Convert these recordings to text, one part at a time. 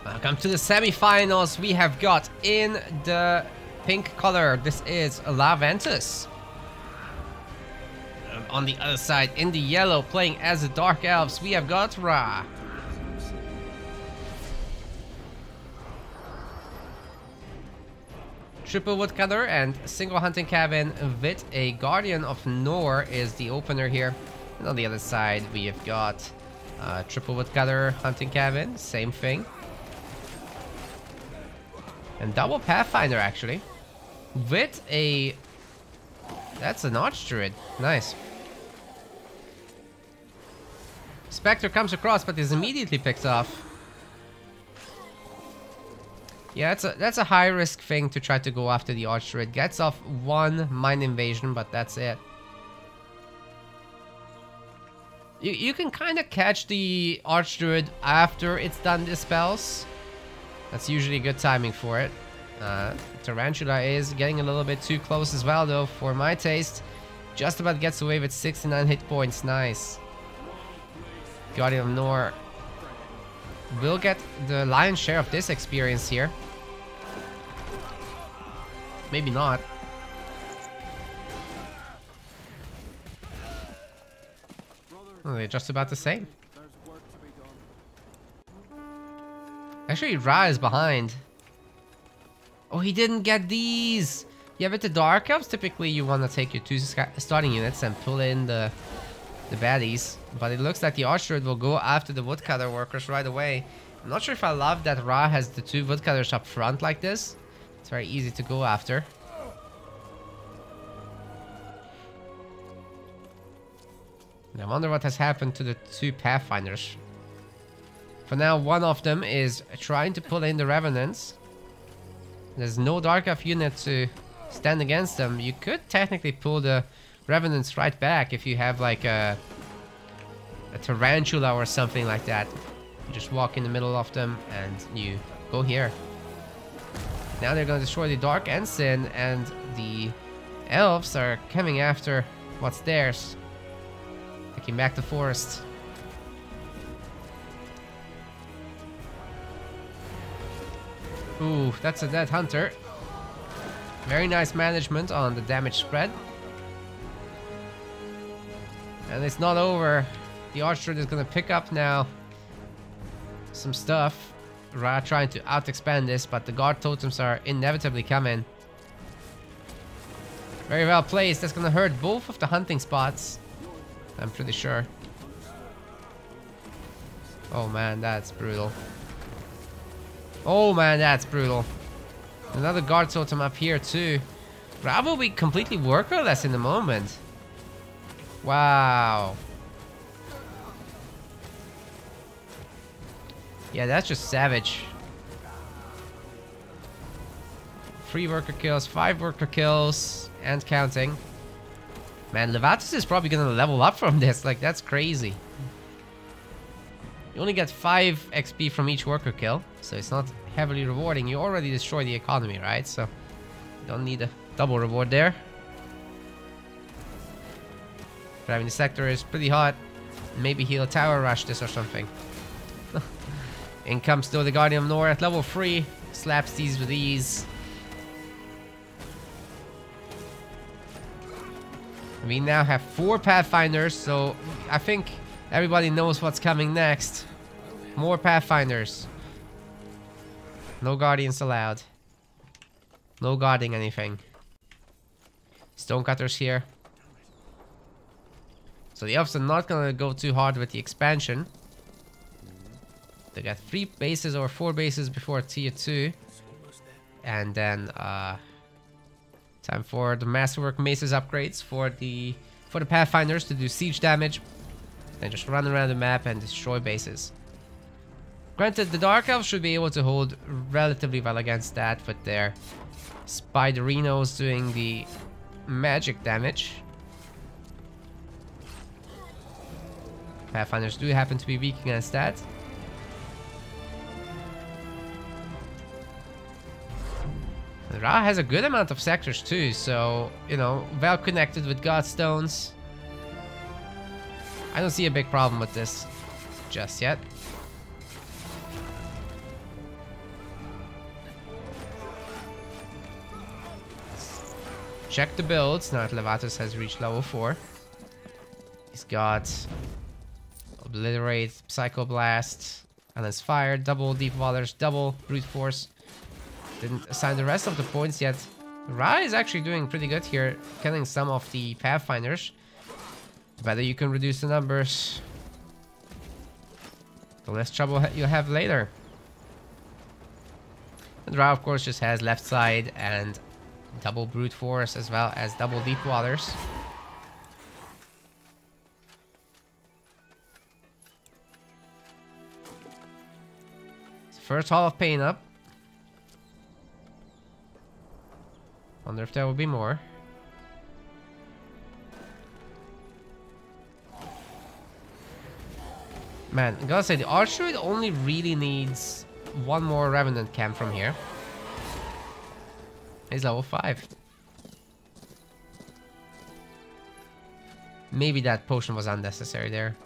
Welcome to the semifinals. We have got in the pink color, this is Laventus. On the other side, in the yellow, playing as the Dark Elves, we have got Rhaaah. Triple Woodcutter and single hunting cabin with a Guardian of Nor is the opener here. And on the other side, we have got triple Woodcutter hunting cabin, same thing. And double Pathfinder actually. With a... That's an Arch Druid. Nice. Spectre comes across but is immediately picked off. Yeah, that's a high risk thing to try to go after the Arch Druid. Gets off one Mind Invasion, but that's it. You can kind of catch the Arch Druid after it's done the spells. That's usually good timing for it. Tarantula is getting a little bit too close as well though, for my taste. Just about gets away with 69 hit points, nice. Guardian of Nor will get the lion's share of this experience here. Maybe not. Oh, they're just about the same. Actually, Rhaaah is behind. Oh, he didn't get these! Yeah, with the Dark Elves, typically you want to take your two starting units and pull in the baddies. But it looks like the Arch Druid will go after the Woodcutter workers right away. I'm not sure if I love that Rhaaah has the two Woodcutters up front like this. It's very easy to go after. And I wonder what has happened to the two Pathfinders. For now, one of them is trying to pull in the Revenants. There's no Dark Elf unit to stand against them. You could technically pull the Revenants right back if you have like a Tarantula or something like that. You just walk in the middle of them and you go here. Now they're going to destroy the Dark Ensign and the Elves are coming after what's theirs. Taking back the forest. Ooh, that's a dead hunter. Very nice management on the damage spread. And it's not over. The Arch Druid is gonna pick up now some stuff. Rhaaah trying to out-expand this, but the guard totems are inevitably coming. Very well placed. That's gonna hurt both of the hunting spots, I'm pretty sure. Oh man, that's brutal. Oh man, that's brutal. Another guard totem up here too. Rhaaah will be completely workerless in the moment. Wow. Yeah, that's just savage. 3 worker kills, 5 worker kills, and counting. Man, Laventus is probably gonna level up from this. Like, that's crazy. You only get 5 XP from each worker kill, so it's not heavily rewarding. You already destroy the economy, right? So you don't need a double reward there. Driving the sector is pretty hot. Maybe he'll tower rush this or something. In comes still the Guardian of Nor at level 3. Slaps these with ease. We now have 4 Pathfinders, so I think everybody knows what's coming next. More Pathfinders. No Guardians allowed. No guarding anything. Stonecutters here. So the Elves are not gonna go too hard with the expansion. They got 3 bases or 4 bases before tier 2. And then time for the Masterwork Maces upgrades for the Pathfinders to do siege damage. And just run around the map and destroy bases. Granted, the Dark Elves should be able to hold relatively well against that with their Spiderinos doing the magic damage. Pathfinders do happen to be weak against that. Rhaaah has a good amount of sectors too, so, you know, well connected with Godstones. I don't see a big problem with this just yet. check the builds now that Laventus has reached level 4. He's got Obliterate, Psycho Blast, Balance Fire, double Deep Waters, double Brute Force. Didn't assign the rest of the points yet. Rhaaah is actually doing pretty good here, killing some of the Pathfinders. The better you can reduce the numbers, the less trouble you'll have later. And Rhaaah, of course, just has left side and double Brute Force as well as double Deep Waters. First Hall of Pain up. Wonder if there will be more. Man, I gotta say, the Archer only really needs one more Revenant camp from here. He's level 5. Maybe that potion was unnecessary there.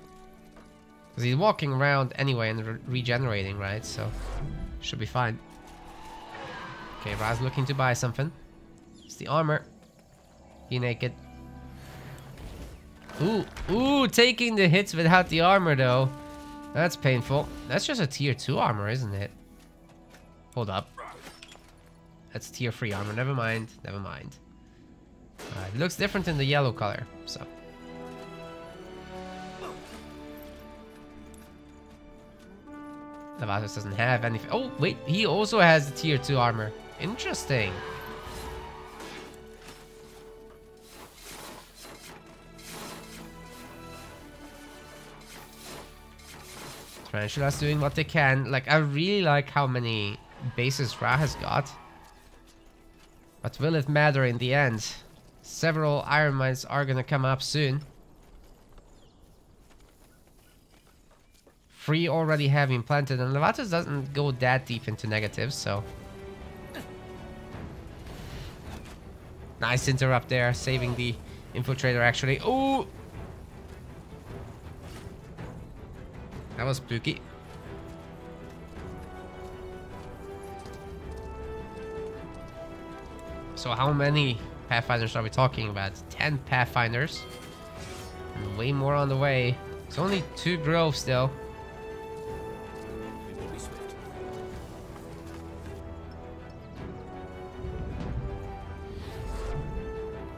Because he's walking around anyway and regenerating, right? So, should be fine. Okay, Rhaaah's looking to buy something. It's the armor. He naked. Ooh, taking the hits without the armor though. That's painful. That's just a tier 2 armor, isn't it? Hold up. That's tier 3 armor. Never mind. Never mind. It looks different in the yellow color, so. Laventus doesn't have anything. Oh, wait. He also has the tier 2 armor. Interesting. Tarantula's doing what they can. Like, I really like how many bases Rhaaah has got. But will it matter in the end? Several iron mines are gonna come up soon. 3 already have been planted, and Laventus doesn't go that deep into negatives, so. Nice interrupt there, saving the infiltrator actually. Oh! That was spooky. So how many Pathfinders are we talking about? 10 Pathfinders. And way more on the way. It's only 2 groves still.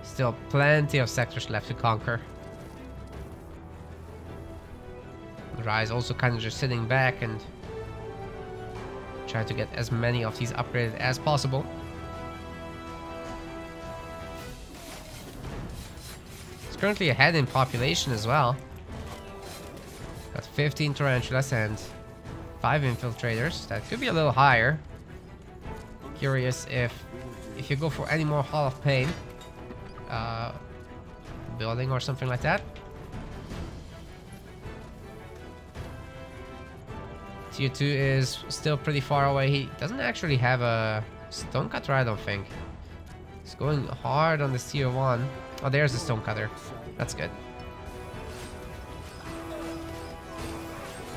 Still plenty of sectors left to conquer. Rhaaah is also kind of just sitting back and trying to get as many of these upgraded as possible. It's currently ahead in population as well. Got 15 tarantulas and 5 infiltrators. That could be a little higher. Curious if you go for any more Hall of Pain building or something like that. Tier 2 is still pretty far away. He doesn't actually have a stonecutter, I don't think. He's going hard on this tier 1. Oh, there's the stonecutter. That's good.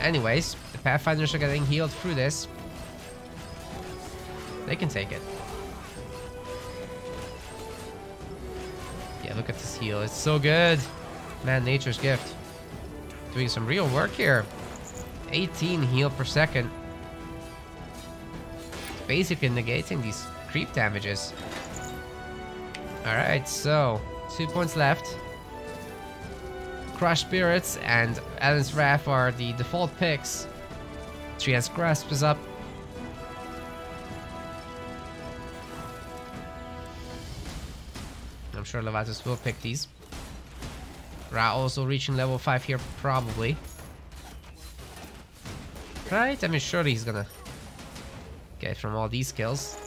Anyways, the Pathfinders are getting healed through this. They can take it. Yeah, look at this heal. It's so good. Man, nature's gift. Doing some real work here. 18 heal per second. It's basically negating these creep damages. Alright, so 2 points left. Crush Spirits and Alan's Wrath are the default picks. Triad's Grasp is up. I'm sure Laventus will pick these. Rhaaah also reaching level 5 here, probably. Right? I mean, surely he's gonna get from all these kills.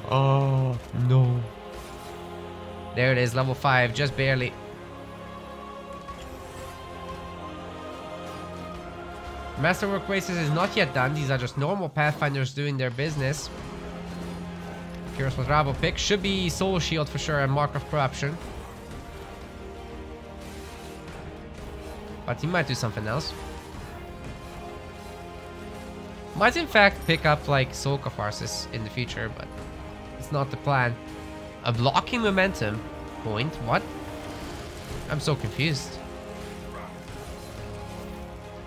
Oh, no. There it is, level 5, just barely. Masterwork Races is not yet done. These are just normal Pathfinders doing their business. Curious what Rhaaah will pick. Should be Soul Shield for sure and Mark of Corruption. But he might do something else. Might in fact pick up like Soul Catharsis in the future, but it's not the plan. A blocking momentum point? What? I'm so confused.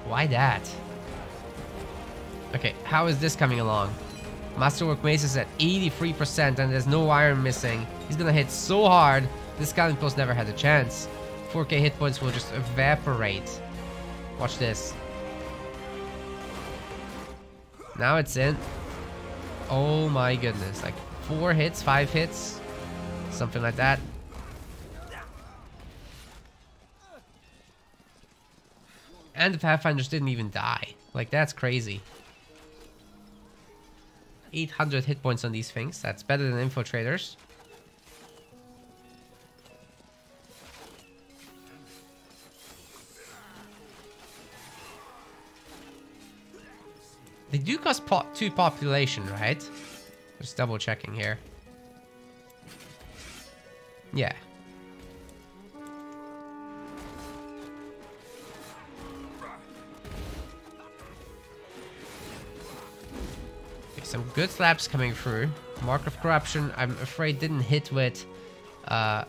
Why that? Okay, how is this coming along? Masterwork Mace is at 83% and there's no iron missing. He's gonna hit so hard, this Scouting Post never had a chance. 4k hit points will just evaporate. Watch this. Now it's in. Oh my goodness, like 4 hits, 5 hits, something like that. And the Pathfinders didn't even die. Like, that's crazy. 800 hit points on these things. That's better than Infiltrators. They do cost 2 population, right? Just double checking here. Yeah. Some good slaps coming through. Mark of Corruption, I'm afraid didn't hit with... yeah,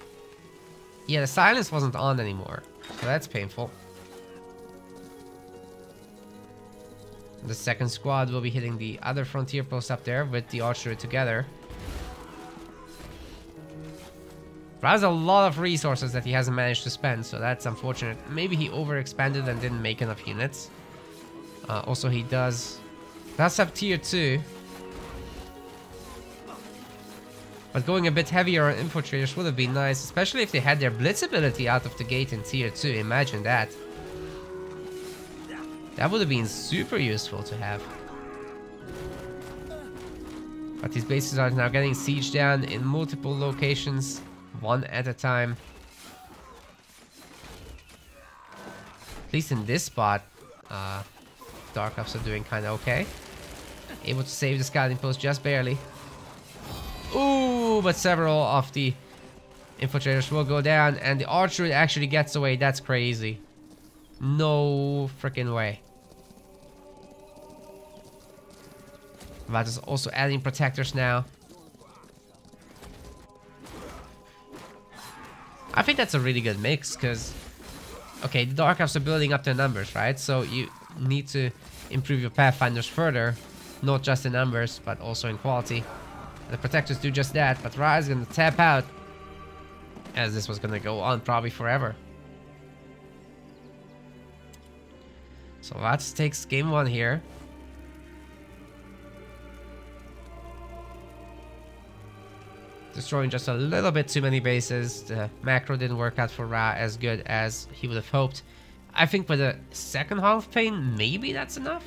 the silence wasn't on anymore. So that's painful. The second squad will be hitting the other frontier post up there with the archery together. Rhaaah has a lot of resources that he hasn't managed to spend, so that's unfortunate. Maybe he overexpanded and didn't make enough units. Also, he does have tier 2. But going a bit heavier on Infiltrators would have been nice, especially if they had their Blitz ability out of the gate in tier 2. Imagine that. That would have been super useful to have. But these bases are now getting sieged down in multiple locations, one at a time. At least in this spot, Dark Elves are doing kind of okay. Able to save the Scouting Post just barely. Ooh, but several of the Infiltrators will go down, and the archer actually gets away. That's crazy. No freaking way. That is also adding protectors now. I think that's a really good mix, because... Okay, the Dark Elves are building up their numbers, right? So you need to improve your Pathfinders further. Not just in numbers, but also in quality. The protectors do just that, but Rhaaah is going to tap out, as this was going to go on probably forever. So Laventus takes game 1 here. Destroying just a little bit too many bases. The macro didn't work out for Rhaaah as good as he would have hoped. I think with a second Half Pain, maybe that's enough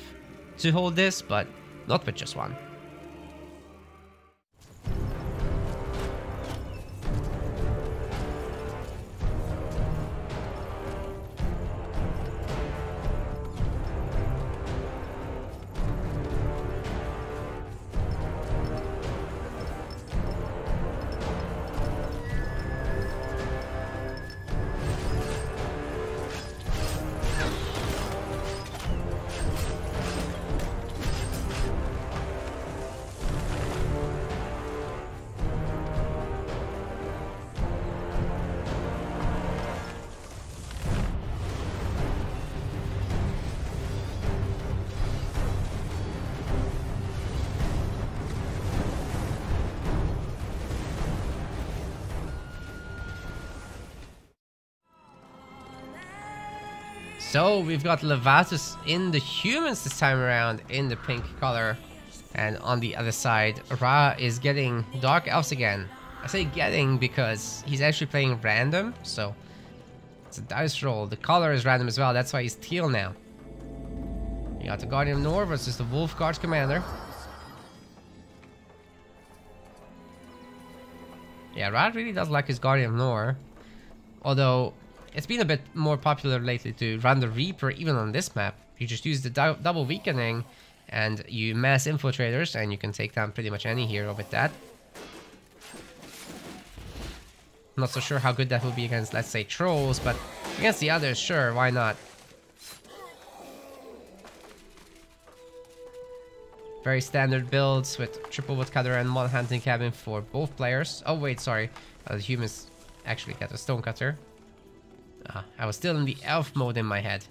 to hold this, but not with just one. So we've got Laventus in the humans this time around in the pink color. And on the other side, Rhaaah is getting Dark Elves again. I say getting because he's actually playing random, so it's a dice roll. The color is random as well, that's why he's teal now. You got the Guardian of Nor versus the Wolf Guard Commander. Yeah, Rhaaah really does like his Guardian of Nor. Although, it's been a bit more popular lately to run the Reaper even on this map. You just use the double weakening and you mass Infiltrators and you can take down pretty much any hero with that. I'm not so sure how good that will be against, let's say, Trolls, but against the others, sure, why not? Very standard builds with triple woodcutter and one hunting cabin for both players. Oh wait, sorry. The humans actually got a stonecutter. I was still in the elf mode in my head.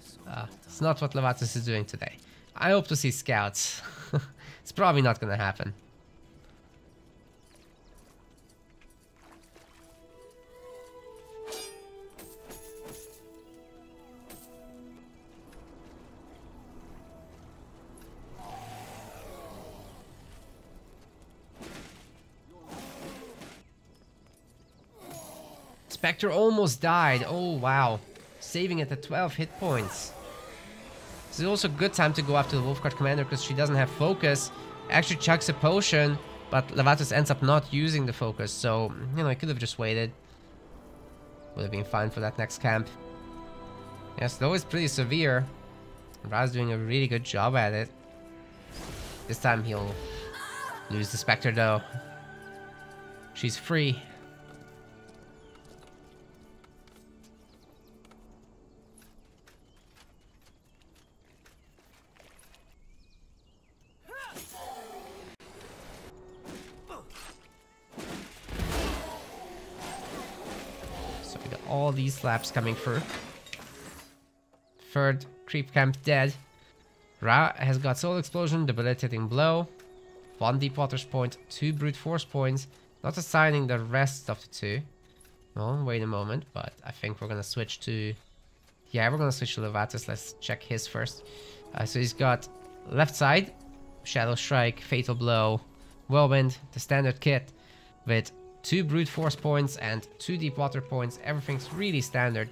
It's not what Laventus is doing today. I hope to see scouts. It's probably not gonna happen. Spectre almost died. Oh, wow. Saving it at 12 hit points. This is also a good time to go after the Wolfguard Commander because she doesn't have focus. Actually chucks a potion, but Laventus ends up not using the focus. So, you know, I could have just waited. Would have been fine for that next camp. Yeah, slow is pretty severe. Rhaah's doing a really good job at it. This time he'll lose the Spectre though. She's free. All these slaps coming through. Third creep camp dead. Rhaaah has got soul explosion, debilitating blow, 1 deep waters point, 2 brute force points, not assigning the rest of the 2. Oh, wait a moment, but I think we're gonna switch to... Yeah, we're gonna switch to Laventus. Let's check his first. So he's got left side, Shadow Strike, Fatal Blow, Whirlwind, the standard kit with 2 brute force points and 2 deep water points. Everything's really standard.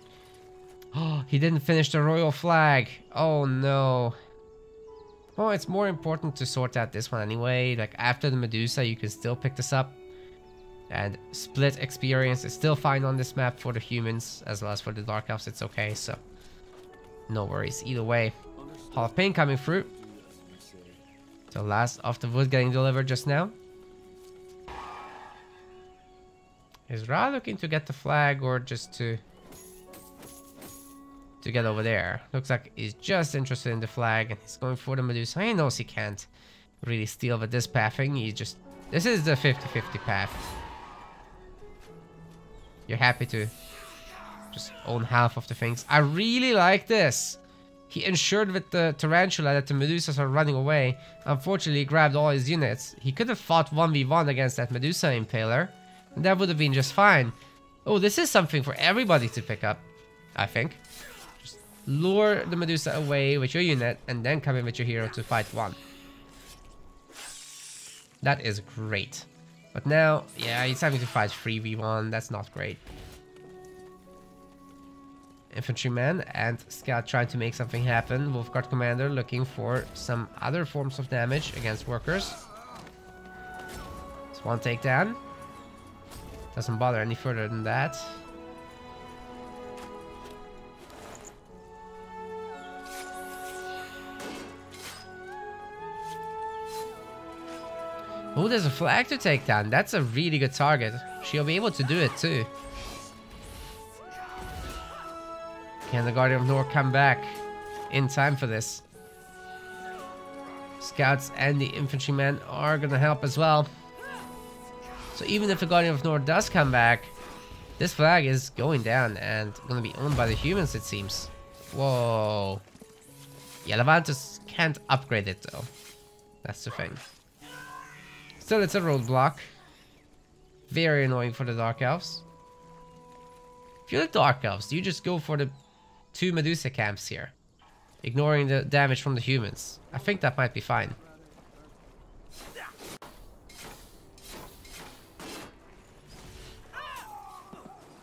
Oh, he didn't finish the royal flag. Oh no. Well, it's more important to sort out this one anyway. Like after the Medusa, you can still pick this up. And split experience is still fine on this map for the humans as well as for the Dark Elves. It's okay, so no worries either way. Hall of Pain coming through. The last of the wood getting delivered just now. Is Rhaaah looking to get the flag or just to get over there? Looks like he's just interested in the flag and he's going for the Medusa. He knows he can't really steal with this pathing. He just... This is the 50-50 path. You're happy to just own half of the things. I really like this. He ensured with the Tarantula that the Medusas are running away. Unfortunately, he grabbed all his units. He could have fought 1v1 against that Medusa Impaler. And that would have been just fine. Oh, this is something for everybody to pick up, I think. Just lure the Medusa away with your unit and then come in with your hero to fight one. That is great. But now, yeah, he's having to fight 3v1. That's not great. Infantryman and Scout trying to make something happen. Wolfguard Commander looking for some other forms of damage against workers. It's one takedown. Doesn't bother any further than that. Oh, there's a flag to take down. That's a really good target. She'll be able to do it too. Can the Guardian of North come back in time for this? Scouts and the infantrymen are gonna help as well. So even if the Guardian of North does come back, this flag is going down and gonna be owned by the humans, it seems. Whoa. Yeah, Laventus can't upgrade it though. That's the thing. Still, it's a roadblock. Very annoying for the Dark Elves. If you're the Dark Elves, you just go for the 2 Medusa camps here, ignoring the damage from the humans. I think that might be fine.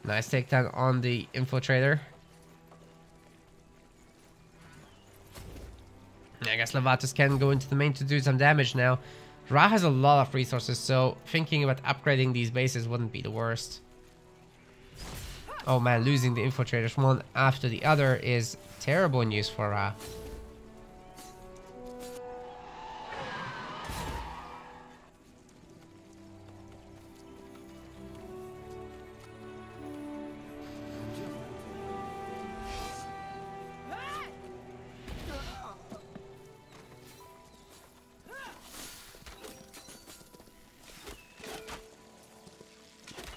Nice takedown on the Infiltrator. I guess Laventus can go into the main to do some damage now. Rhaaah has a lot of resources, so thinking about upgrading these bases wouldn't be the worst. Oh man, losing the Infiltrators one after the other is terrible news for Rhaaah.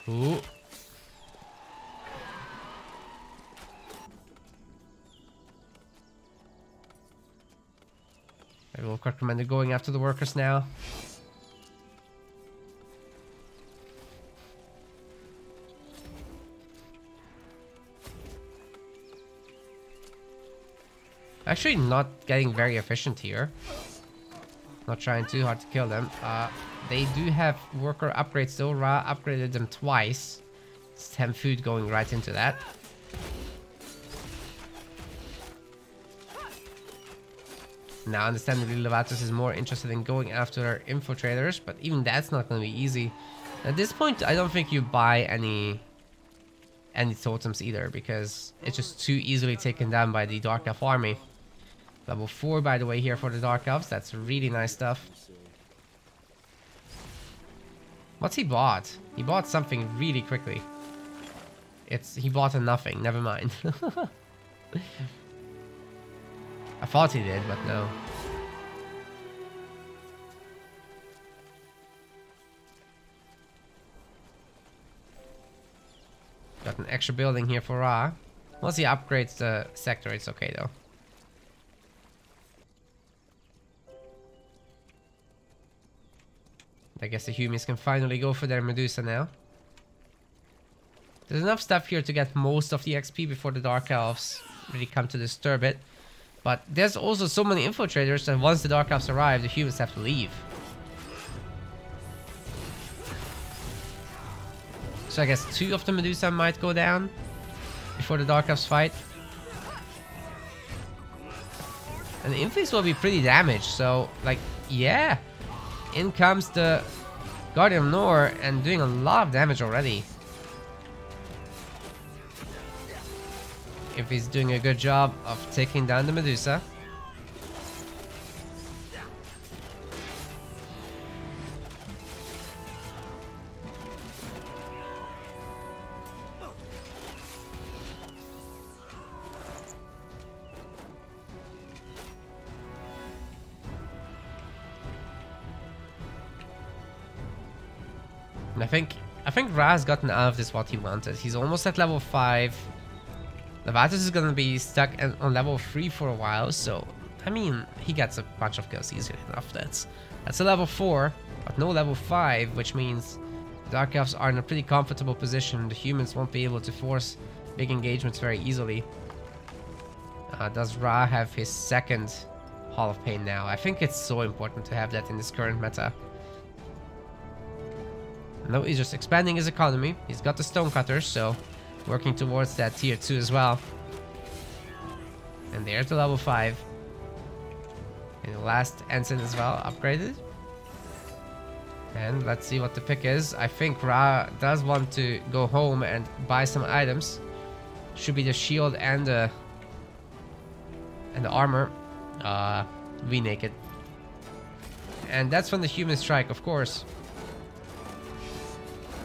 Ooh. I will recommend going after the workers now. Actually not getting very efficient here. Not trying too hard to kill them. They do have worker upgrades though. Rhaaah upgraded them twice. It's 10 food going right into that. Now understandably Laventus is more interested in going after infiltrators, but even that's not going to be easy. At this point I don't think you buy any totems either, because it's just too easily taken down by the Dark Elf army. Level 4 by the way here for the Dark Elves. That's really nice stuff. What's he bought? He bought something really quickly. He bought a nothing, never mind. I thought he did, but no. Got an extra building here for Rhaaah. Once he upgrades the sector, it's okay though. I guess the humans can finally go for their Medusa now. There's enough stuff here to get most of the XP before the Dark Elves really come to disturb it. But there's also so many infiltrators that once the Dark Elves arrive, the humans have to leave. So I guess 2 of the Medusa might go down before the Dark Elves fight. And the inflicts will be pretty damaged, so like, yeah. In comes the Guardian of Nor and doing a lot of damage already. If he's doing a good job of taking down the Medusa. And I think Rhaah's gotten out of this what he wanted. He's almost at level 5. Laventus is gonna be stuck on level 3 for a while, so I mean he gets a bunch of kills easily enough. That's a level 4, but no level 5, which means the Dark Elves are in a pretty comfortable position. The humans won't be able to force big engagements very easily. Does Rhaaah have his second Hall of Pain now? I think it's so important to have that in this current meta. No, he's just expanding his economy. He's got the Stonecutters, so working towards that tier 2 as well. And there's the level 5. And the last ensign as well, upgraded. And let's see what the pick is. I think Rhaaah does want to go home and buy some items. Should be the shield and the armor. V-naked. And that's from the human strike, of course.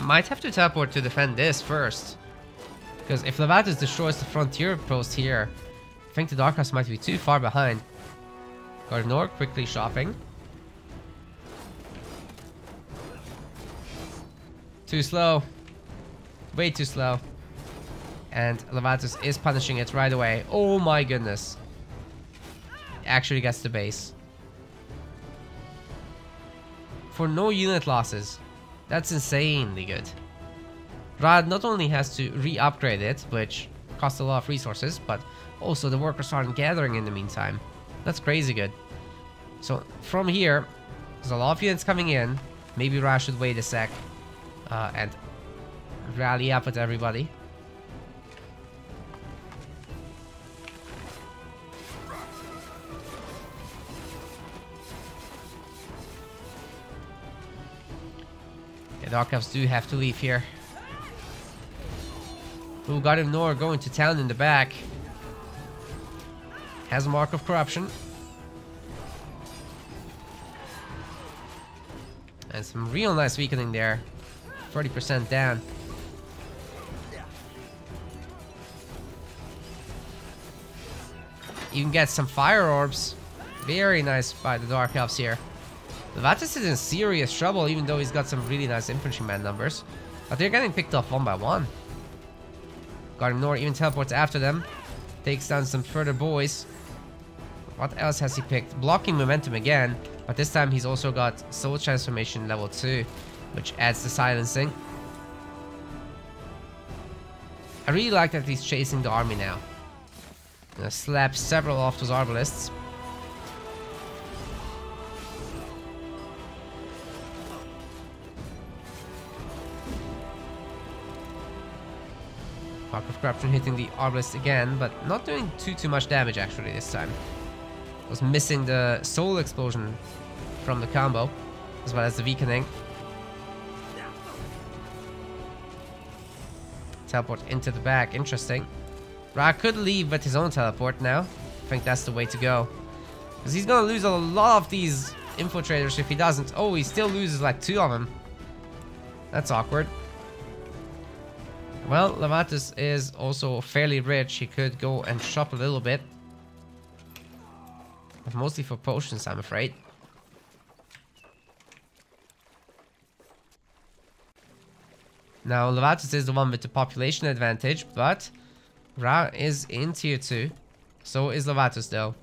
Might have to teleport to defend this first. Because if Laventus destroys the frontier post here, I think the Dark Elves might be too far behind. Guardian Nor quickly shopping. Too slow. Way too slow. And Laventus is punishing it right away. Oh my goodness. Actually gets the base. For no unit losses. That's insanely good. Rhaaah not only has to re-upgrade it, which costs a lot of resources, but also the workers aren't gathering in the meantime. That's crazy good. So from here, there's a lot of units coming in. Maybe Rhaaah should wait a sec and rally up with everybody. The Dark Elves do have to leave here. Ooh, Guardian of Nor going to town in the back. Has a mark of corruption. And some real nice weakening there. 30% down. You can get some fire orbs. Very nice by the Dark Elves here. Laventus is in serious trouble, even though he's got some really nice infantryman numbers. But they're getting picked off one by one. Guardian Nor even teleports after them. Takes down some further boys. What else has he picked? Blocking momentum again. But this time he's also got Soul Transformation level 2. Which adds the silencing. I really like that he's chasing the army now. Gonna slap several of those arbalists. Mark of Corruption hitting the Arbalist again, but not doing too much damage actually this time. Was missing the Soul Explosion from the combo, as well as the weakening. Teleport into the back, interesting. Rhaaah could leave with his own teleport now. I think that's the way to go. Because he's gonna lose a lot of these infiltrators if he doesn't. Oh, he still loses like 2 of them. That's awkward. Well, Laventus is also fairly rich. He could go and shop a little bit. But mostly for potions, I'm afraid. Now, Laventus is the one with the population advantage, but Rhaaah is in tier 2. So is Laventus, though.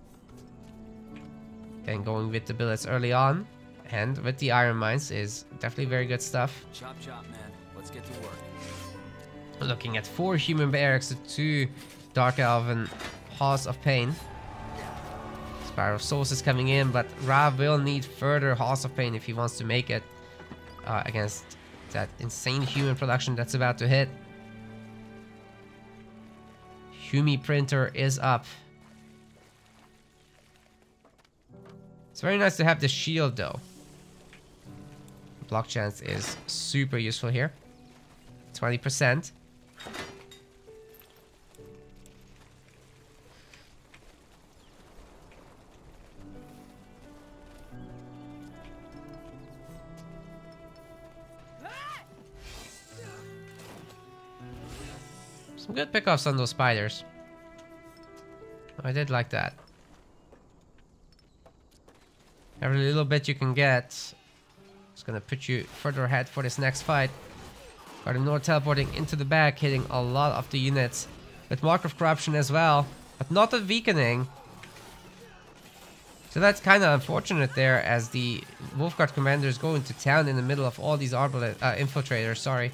Again, going with the billets early on. And with the iron mines is definitely very good stuff. Chop chop, man. Let's get to work. Looking at 4 human barracks, 2 Dark Elven Halls of Pain. Spiral of Souls is coming in, but Rhaaah will need further Halls of Pain if he wants to make it against that insane human production that's about to hit. Humi Printer is up. It's very nice to have the shield though. Block chance is super useful here. 20%. Some good pickoffs on those spiders. I did like that. Every little bit you can get is gonna put you further ahead for this next fight. Guardian Nor teleporting into the back, hitting a lot of the units with Mark of Corruption as well, but not a weakening. So that's kind of unfortunate there, as the Wolfguard commanders go into town in the middle of all these infiltrators. Sorry.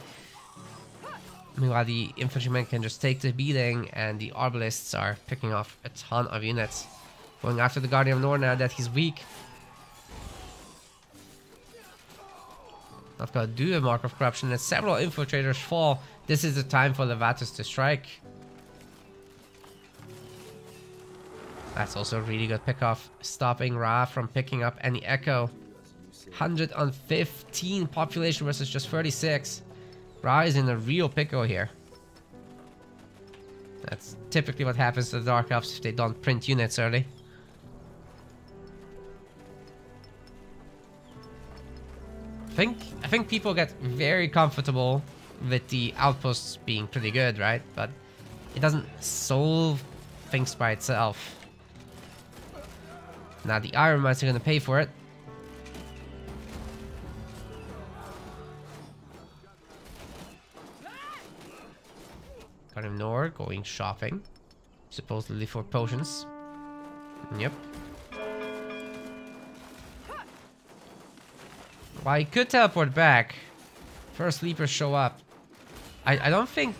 Meanwhile, the infantrymen can just take the beating, and the Arbalists are picking off a ton of units. Going after the Guardian of Nor now that he's weak. Not gonna do a Mark of Corruption, and several infiltrators fall. This is the time for Laventus to strike. That's also a really good pickoff, stopping Rhaaah from picking up any echo. 115 population versus just 36. Rhaaah is in a real pickle here. That's typically what happens to the Dark Elves if they don't print units early. I think people get very comfortable with the outposts being pretty good, right? But it doesn't solve things by itself. Now the Iron Mines are gonna pay for it. Guardian Nor going shopping, supposedly for potions. Yep. Well, he could teleport back. First sleepers show up. I don't think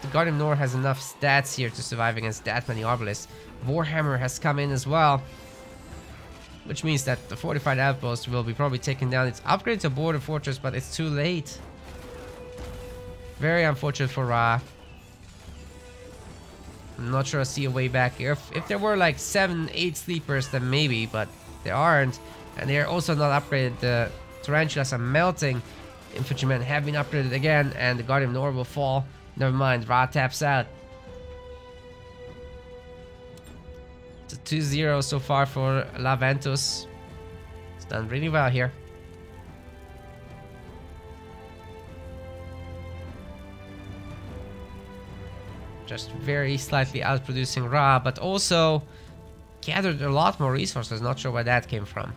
the Guardian Nor has enough stats here to survive against that many Arbalists. Warhammer has come in as well, which means that the fortified outpost will be probably taken down. It's upgraded to border fortress, but it's too late. Very unfortunate for Rhaaah. I'm not sure I see a way back here. If there were like 7, 8 sleepers, then maybe, but there aren't. And they're also not upgraded. The Tarantulas are melting. Infantrymen have been upgraded again, and the Guardian Nor will fall. Never mind, Rhaaah taps out. It's a 2-0 so far for Laventus. It's done really well here. Just very slightly outproducing Rhaaah, but also gathered a lot more resources. Not sure where that came from.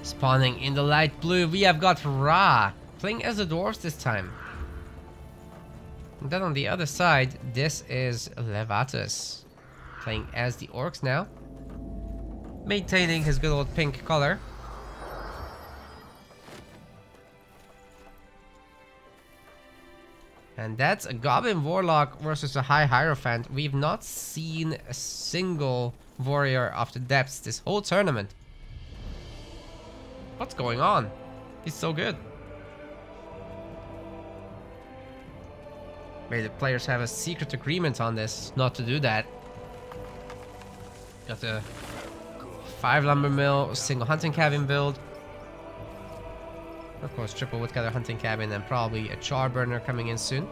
Spawning in the light blue, we have got Rhaaah, playing as the dwarves this time. And then on the other side, this is Laventus, playing as the orcs now. Maintaining his good old pink color. And that's a Goblin Warlock versus a High Hierophant. We've not seen a single Warrior of the Depths this whole tournament. What's going on? He's so good. Maybe the players have a secret agreement on this, not to do that. Got a 5 lumber mill, single hunting cabin build. Of course, triple woodcutter hunting cabin and probably a char burner coming in soon.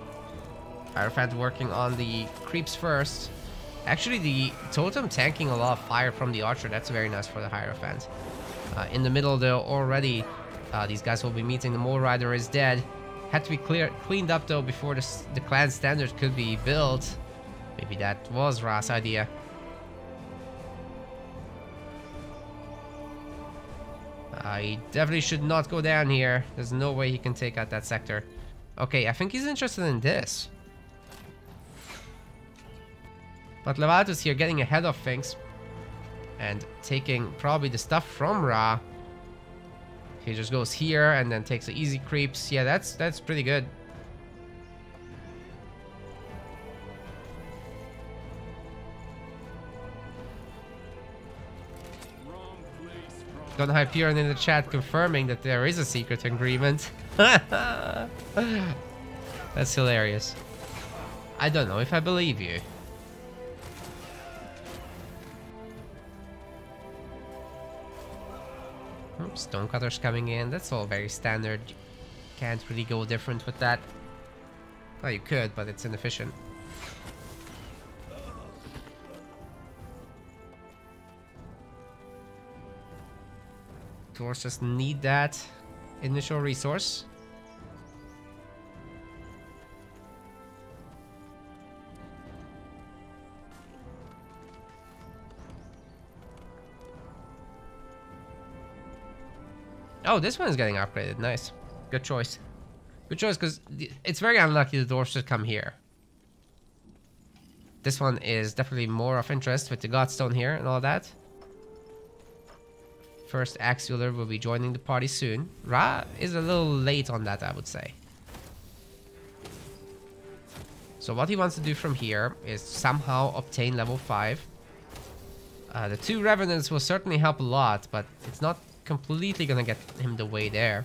Hierophant working on the creeps first. Actually, the totem tanking a lot of fire from the archer. That's very nice for the Hierophant. In the middle, though, already these guys will be meeting. The Mole Rider is dead. Had to be cleaned up, though, before the clan standard could be built. Maybe that was Rhaah's idea. He definitely should not go down here. There's no way he can take out that sector. Okay, I think he's interested in this. But Laventus here getting ahead of things. And taking probably the stuff from Rhaaah. He just goes here and then takes the easy creeps. Yeah, that's pretty good. Got Hyperion in the chat confirming that there is a secret agreement. That's hilarious. I don't know if I believe you. Stonecutters coming in. That's all very standard. Can't really go different with that. Well, you could, but it's inefficient. Dwarves just need that initial resource. Oh, this one is getting upgraded. Nice. Good choice. Good choice, because it's very unlucky the dwarves should come here. This one is definitely more of interest with the Godstone here and all that. First Axe Wielder will be joining the party soon. Rhaaah is a little late on that, I would say. So what he wants to do from here is somehow obtain level 5. The 2 Revenants will certainly help a lot, but it's not completely gonna get him the way there.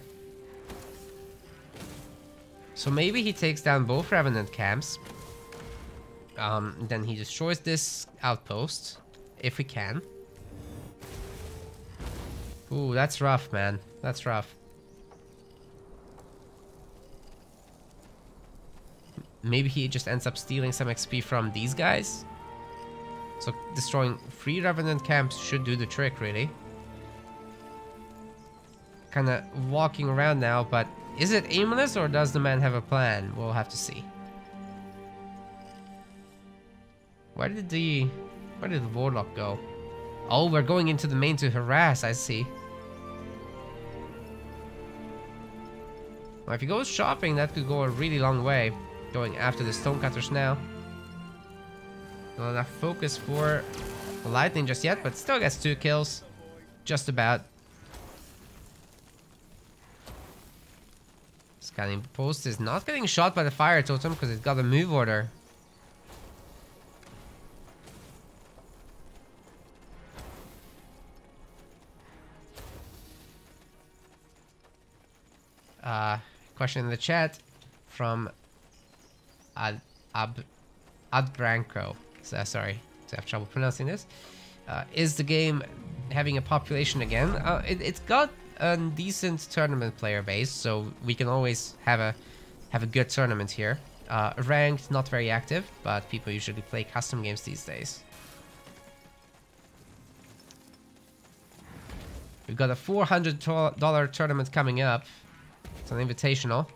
So maybe he takes down both Revenant camps. Then he destroys this outpost, if we can. Ooh, that's rough, man. That's rough. Maybe he just ends up stealing some XP from these guys. So destroying 3 Revenant camps should do the trick, really. Kinda walking around now, but is it aimless or does the man have a plan? We'll have to see. Where did the Warlock go? Oh, we're going into the main to harass, I see. Well, if he goes shopping, that could go a really long way. Going after the Stonecutters now. Not enough focus for Lightning just yet, but still gets 2 kills. Just about. Scanning post is not getting shot by the fire totem because it got a move order. Question in the chat from Adbranco. Sorry, I have trouble pronouncing this. Is the game having a population again? It's got a decent tournament player base, so we can always have a good tournament here. Ranked, not very active, but people usually play custom games these days. We've got a $400 tournament coming up. It's an invitational.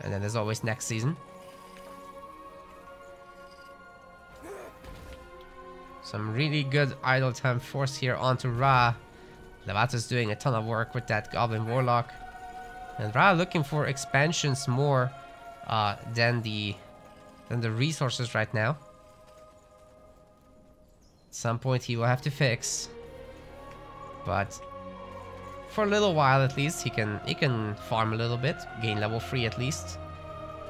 And then there's always next season. Some really good idle time force here onto Rhaaah. Laventus doing a ton of work with that Goblin Warlock. And Rhaaah looking for expansions more than the resources right now. At some point he will have to fix. But for a little while at least, he can farm a little bit, gain level 3 at least,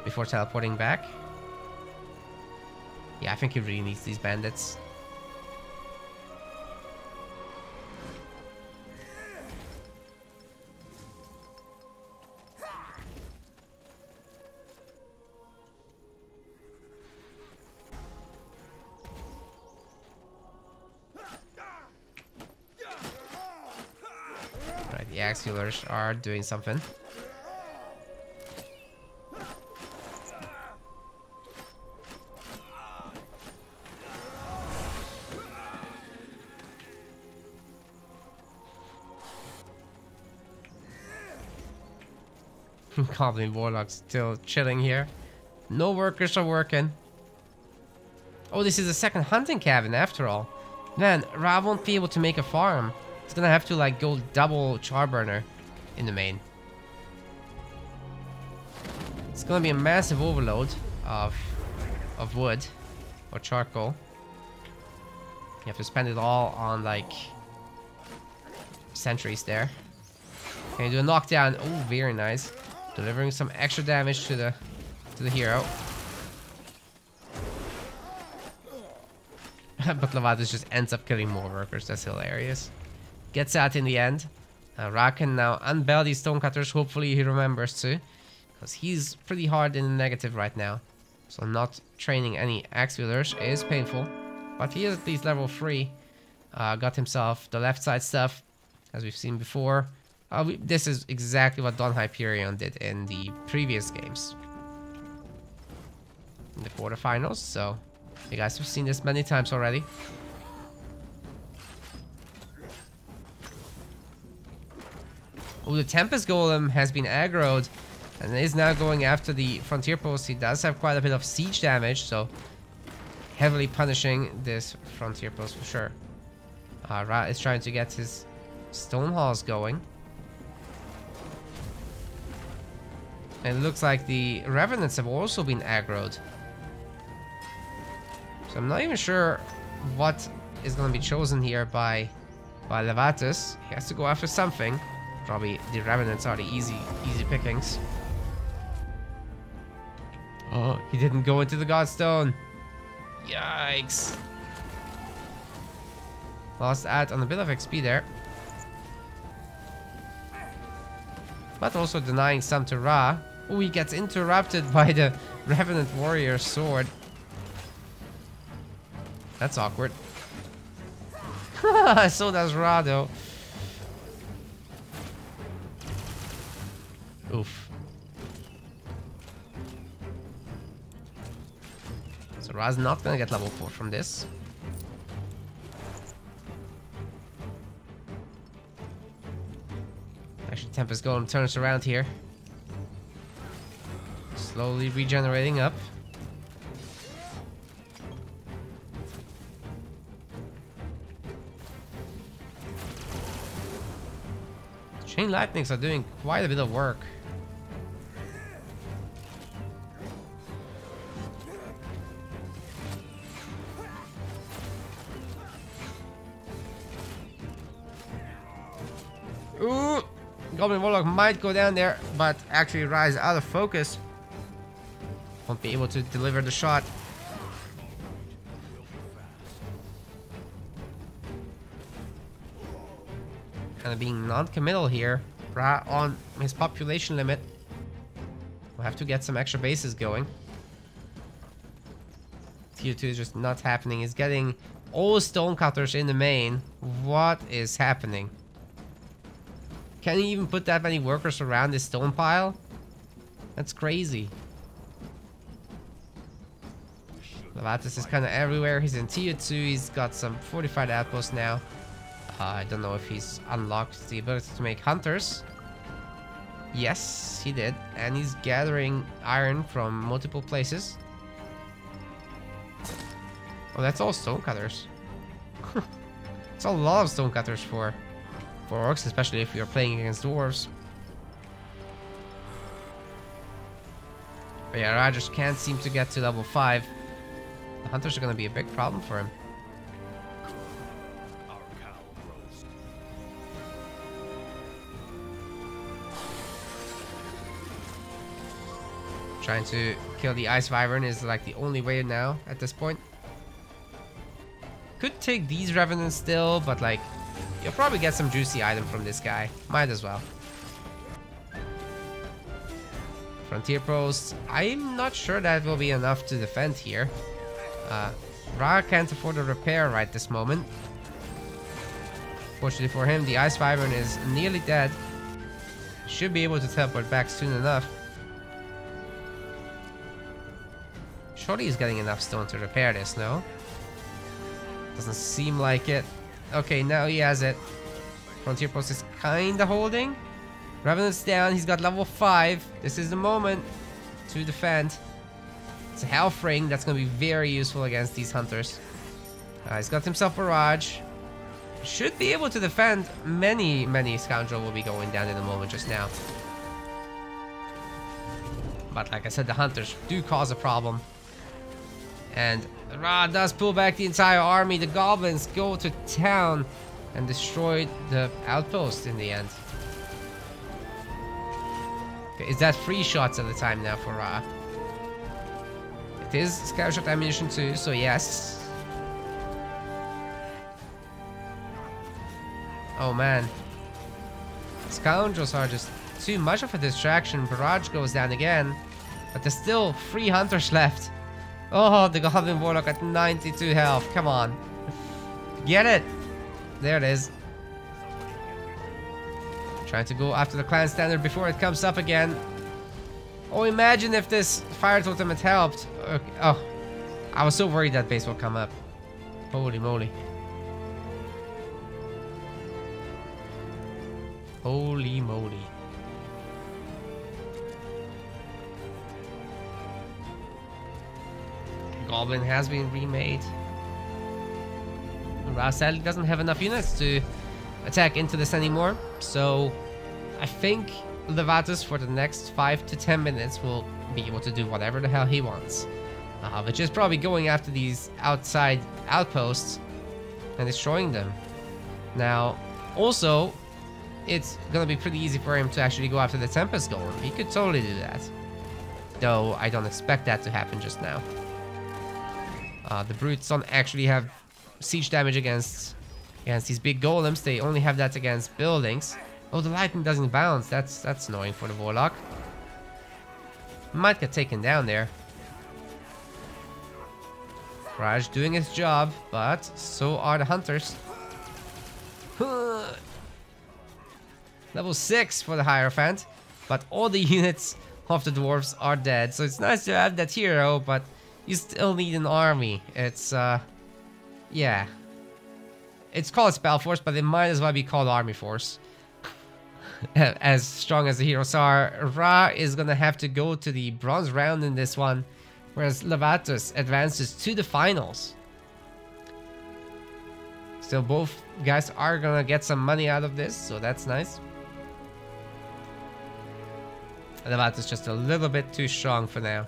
before teleporting back. Yeah, I think he really needs these bandits. Right, the Axulars are doing something. Goblin Warlock's still chilling here. No workers are working. Oh, this is a second hunting cabin after all. Man, Rhaaah won't be able to make a farm. He's gonna have to like go double Charburner in the main. It's gonna be a massive overload of wood or charcoal. You have to spend it all on like sentries there. Okay, do a knockdown. Oh, very nice. Delivering some extra damage to the hero. But Laventus just ends up killing more workers. That's hilarious. Gets out in the end. Rhaaah can now unbell these stonecutters. Hopefully he remembers to, because he's pretty hard in the negative right now. So not training any axe wielders is painful. But he is at least level 3. Got himself the left side stuff, as we've seen before. This is exactly what Don Hyperion did in the previous games. In the quarterfinals, so you guys have seen this many times already. Oh, the Tempest Golem has been aggroed and is now going after the Frontier Post. He does have quite a bit of siege damage, so heavily punishing this Frontier Post for sure. Rhaaah is trying to get his stone halls going. And it looks like the Revenants have also been aggroed. So I'm not even sure what is going to be chosen here by Laventus. He has to go after something. Probably the Revenants are the easy pickings. Oh, he didn't go into the Godstone. Yikes. Lost out on a bit of XP there. But also denying some to Rhaaah. Oh, he gets interrupted by the Revenant Warrior's sword. That's awkward. So does Rhaaah though. Oof. So Rhaah's not gonna get level 4 from this. Actually, Tempest Golem turns around here. Slowly regenerating up. Chain Lightnings are doing quite a bit of work. Ooh! Goblin Warlock might go down there, but actually Rhaaah is out of focus. Won't be able to deliver the shot. Kind of being non-committal here. Rhaaah on his population limit. We'll have to get some extra bases going. Tier 2 is just not happening. He's getting all stonecutters in the main. What is happening? Can he even put that many workers around this stone pile? That's crazy. Laventus is kind of everywhere. He's in tier 2. He's got some fortified outposts now. I don't know if he's unlocked the ability to make hunters. Yes, he did. And he's gathering iron from multiple places. Oh, that's all stonecutters. It's a lot of stonecutters for for orcs, especially if you're playing against dwarves. But yeah, Rhaaah just can't seem to get to level 5. The hunters are going to be a big problem for him. Trying to kill the Ice Wyvern is like the only way now at this point. Could take these Revenants still, but like, you'll probably get some juicy item from this guy. Might as well. Frontier Post. I'm not sure that will be enough to defend here. Rhaaah can't afford a repair right this moment. Fortunately for him, the Ice Wyvern is nearly dead. Should be able to teleport back soon enough. Surely he's getting enough stone to repair this, no? Doesn't seem like it. Okay, now he has it. Frontier Post is kinda holding. Revenant's down, he's got level 5. This is the moment to defend. It's a health ring that's gonna be very useful against these hunters. He's got himself a Rhaaah. Should be able to defend. Many scoundrel will be going down in a moment just now. But like I said, the hunters do cause a problem. And Rhaaah does pull back the entire army. The goblins go to town and destroy the outpost in the end. Okay, is that 3 shots at a time now for Rhaaah? It is scatter shot ammunition too, so yes. Oh man. Scoundrels are just too much of a distraction. Barrage goes down again. But there's still 3 hunters left. Oh, the Goblin Warlock at 92 health. Come on. Get it. There it is. Trying to go after the clan standard before it comes up again. Oh, imagine if this fire totem had helped. Okay. Oh, I was so worried that base will come up. Holy moly. Holy moly. Goblin has been remade. Rhaaah sadly doesn't have enough units to attack into this anymore, so I think Laventus for the next 5 to 10 minutes will be able to do whatever the hell he wants, which is probably going after these outside outposts and destroying them. Now, also, it's gonna be pretty easy for him to actually go after the Tempest Golem. He could totally do that, though I don't expect that to happen just now. The Brutes don't actually have siege damage against these big golems. They only have that against buildings. Oh, the lightning doesn't bounce. That's annoying for the Warlock. Might get taken down there. Rhaaah doing his job, but so are the hunters. Level 6 for the Hierophant, but all the units of the dwarves are dead. So it's nice to have that hero, but you still need an army. It's, yeah. It's called SpellForce, but it might as well be called Army Force. As strong as the heroes are, Rhaaah is gonna have to go to the bronze round in this one, whereas Laventus advances to the finals. Still, both guys are gonna get some money out of this, so that's nice. Laventus just a little bit too strong for now.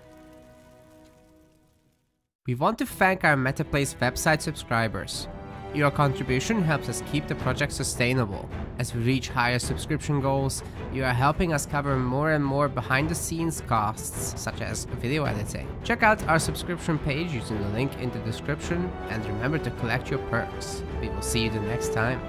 We want to thank our MetaPlace website subscribers. Your contribution helps us keep the project sustainable. As we reach higher subscription goals, you are helping us cover more and more behind the scenes costs, such as video editing. Check out our subscription page using the link in the description, and remember to collect your perks. We will see you the next time.